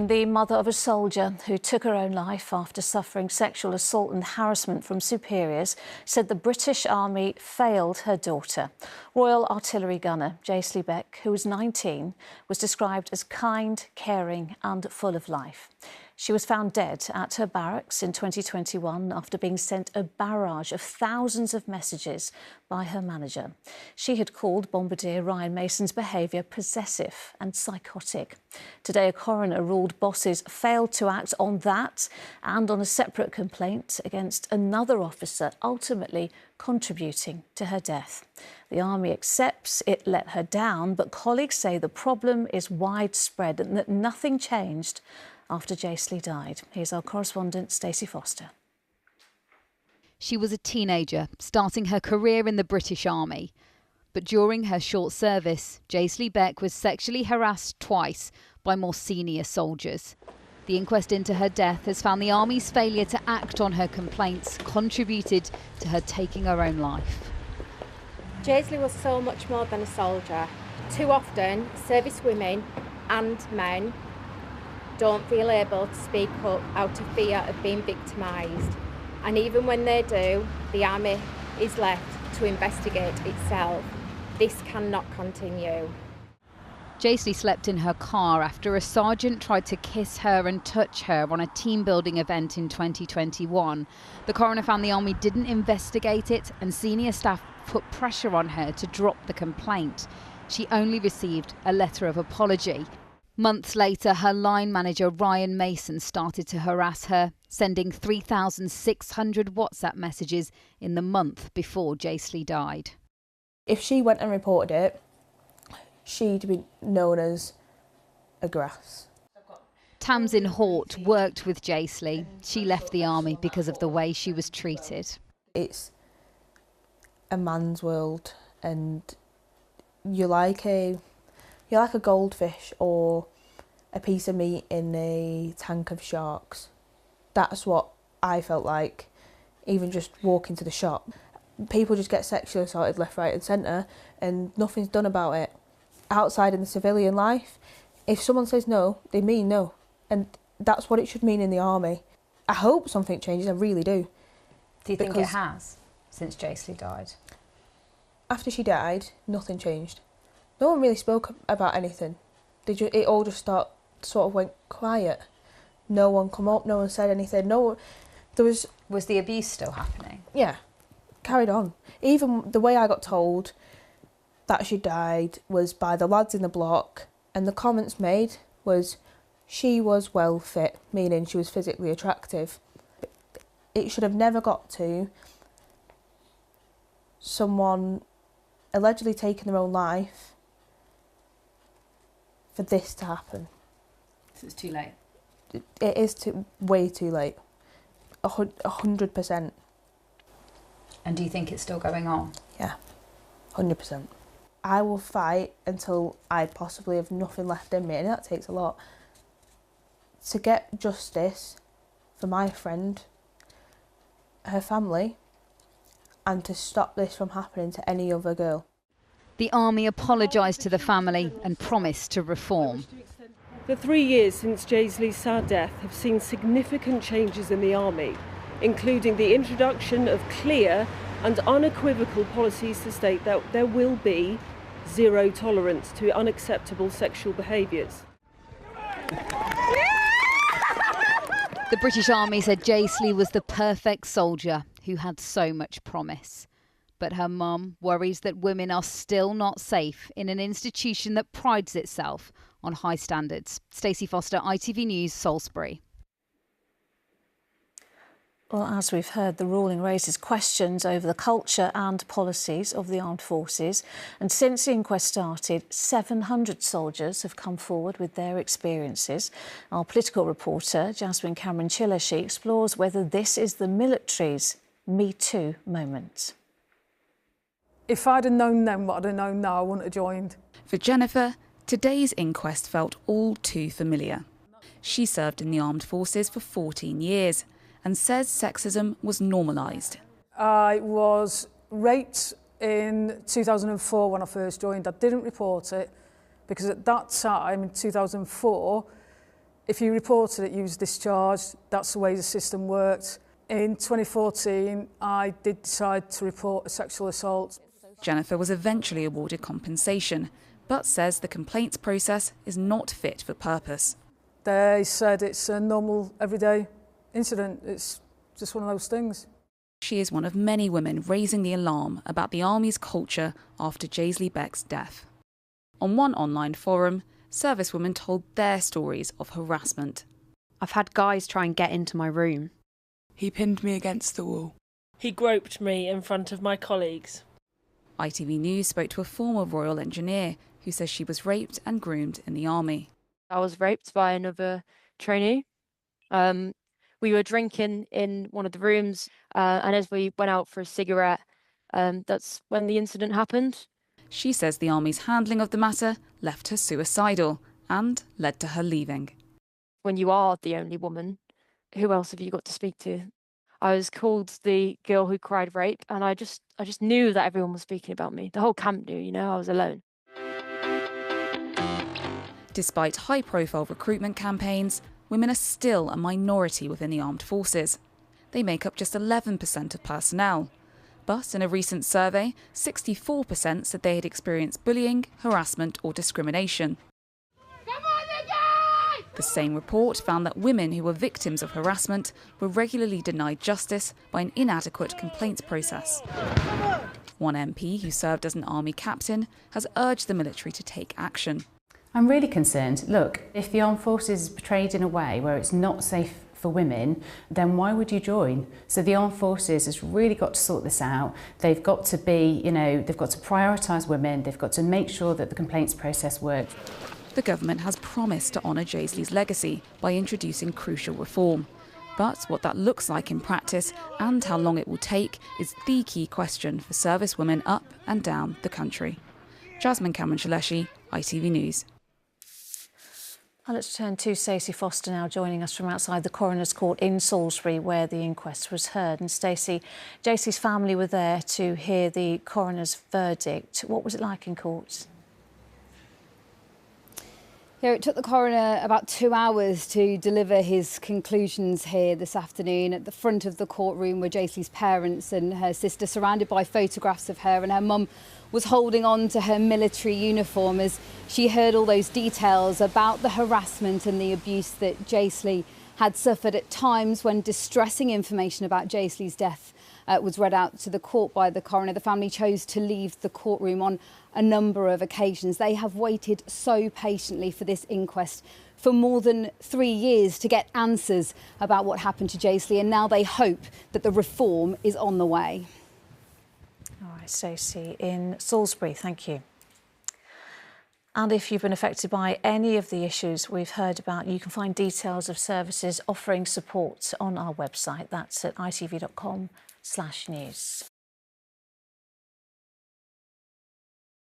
The mother of a soldier who took her own life after suffering sexual assault and harassment from superiors said the British Army failed her daughter. Royal Artillery gunner Jaysley Beck, who was 19, was described as kind, caring and full of life. She was found dead at her barracks in 2021 after being sent a barrage of thousands of messages by her manager. She had called Bombardier Ryan Mason's behaviour possessive and psychotic. Today, a coroner ruled bosses failed to act on that and on a separate complaint against another officer, ultimately contributing to her death. The Army accepts it let her down, but colleagues say the problem is widespread and that nothing changed after Jaysley died. Here's our correspondent, Stacey Foster. She was a teenager, starting her career in the British Army. But during her short service, Jaysley Beck was sexually harassed twice by more senior soldiers. The inquest into her death has found the Army's failure to act on her complaints contributed to her taking her own life. Jaysley was so much more than a soldier. Too often, service women and men don't feel able to speak up out of fear of being victimised. And even when they do, the Army is left to investigate itself. This cannot continue. Jaysley slept in her car after a sergeant tried to kiss her and touch her on a team-building event in 2021. The coroner found the Army didn't investigate it and senior staff put pressure on her to drop the complaint. She only received a letter of apology. Months later, her line manager Ryan Mason started to harass her, sending 3,600 WhatsApp messages in the month before Jaysley died. If she went and reported it, she'd be known as a grass. Tamsin Hort worked with Jaysley. She left the Army because of the way she was treated. It's a man's world, and you're like a goldfish or a piece of meat in a tank of sharks. That's what I felt like, even just walking to the shop. People just get sexually assaulted left, right and centre and nothing's done about it. Outside in the civilian life, if someone says no, they mean no. And that's what it should mean in the Army. I hope something changes, I really do. Do you think it has, since Jaysley died? After she died, nothing changed. No one really spoke about anything. It all just sort of went quiet. No one come up, no one said anything. Was the abuse still happening? Yeah, carried on. Even the way I got told that she died was by the lads in the block, and the comments made was she was well fit, meaning she was physically attractive. It should have never got to someone allegedly taking their own life for this to happen. So it's too late? It is way too late. 100%. And do you think it's still going on? Yeah, 100%. I will fight until I possibly have nothing left in me, and that takes a lot. To get justice for my friend, her family, and to stop this from happening to any other girl. The Army apologised to the family and promised to reform. The 3 years since Jaysley's sad death have seen significant changes in the Army, including the introduction of clear and unequivocal policies to state that there will be zero tolerance to unacceptable sexual behaviours. The British Army said Jaysley was the perfect soldier who had so much promise. But her mum worries that women are still not safe in an institution that prides itself on high standards. Stacey Foster, ITV News, Salisbury. Well, as we've heard, the ruling raises questions over the culture and policies of the armed forces. And since the inquest started, 700 soldiers have come forward with their experiences. Our political reporter, Jasmine Cameron-Chiller, she explores whether this is the military's Me Too moment. If I'd have known then what I'd have known now, I wouldn't have joined. For Jennifer, today's inquest felt all too familiar. She served in the armed forces for 14 years and says sexism was normalised. I was raped in 2004 when I first joined. I didn't report it because at that time, in 2004, If you reported it, you was discharged. That's the way the system worked. In 2014, I did decide to report a sexual assault. Jennifer was eventually awarded compensation, but says the complaints process is not fit for purpose. They said it's a normal, everyday incident. It's just one of those things. She is one of many women raising the alarm about the Army's culture after Jaysley Beck's death. On one online forum, servicewomen told their stories of harassment. I've had guys try and get into my room. He pinned me against the wall. He groped me in front of my colleagues. ITV News spoke to a former Royal Engineer who says she was raped and groomed in the Army. I was raped by another trainee. We were drinking in one of the rooms, and as we went out for a cigarette, that's when the incident happened. She says the Army's handling of the matter left her suicidal and led to her leaving. When you are the only woman, who else have you got to speak to? I was called the girl who cried rape, and I just knew that everyone was speaking about me. The whole camp knew, I was alone. Despite high-profile recruitment campaigns, women are still a minority within the armed forces. They make up just 11% of personnel. But in a recent survey, 64% said they had experienced bullying, harassment or discrimination. The same report found that women who were victims of harassment were regularly denied justice by an inadequate complaints process. One MP who served as an army captain has urged the military to take action. I'm really concerned. Look, if the armed forces is portrayed in a way where it's not safe for women, then why would you join? So the armed forces has really got to sort this out. They've got to be, they've got to prioritise women. They've got to make sure that the complaints process works. The government has promised to honour Jaysley's legacy by introducing crucial reform. But what that looks like in practice and how long it will take is the key question for servicewomen up and down the country. Jasmine Cameron-Shaleshi, ITV News. Let's turn to Stacey Foster now, joining us from outside the Coroner's Court in Salisbury, where the inquest was heard. And Stacey, Jaysley's family were there to hear the coroner's verdict. What was it like in court? Yeah, it took the coroner about 2 hours to deliver his conclusions here this afternoon. At the front of the courtroom were Jaysley's parents and her sister, surrounded by photographs of her, and her mum was holding on to her military uniform as she heard all those details about the harassment and the abuse that Jaysley had suffered. At times when distressing information about Jaysley's death was read out to the court by the coroner, the family chose to leave the courtroom on a number of occasions. They have waited so patiently for this inquest for more than 3 years to get answers about what happened to Jaysley, and now they hope that the reform is on the way. All right, Stacey in Salisbury, thank you. And if you've been affected by any of the issues we've heard about, you can find details of services offering support on our website. That's at itv.com/news.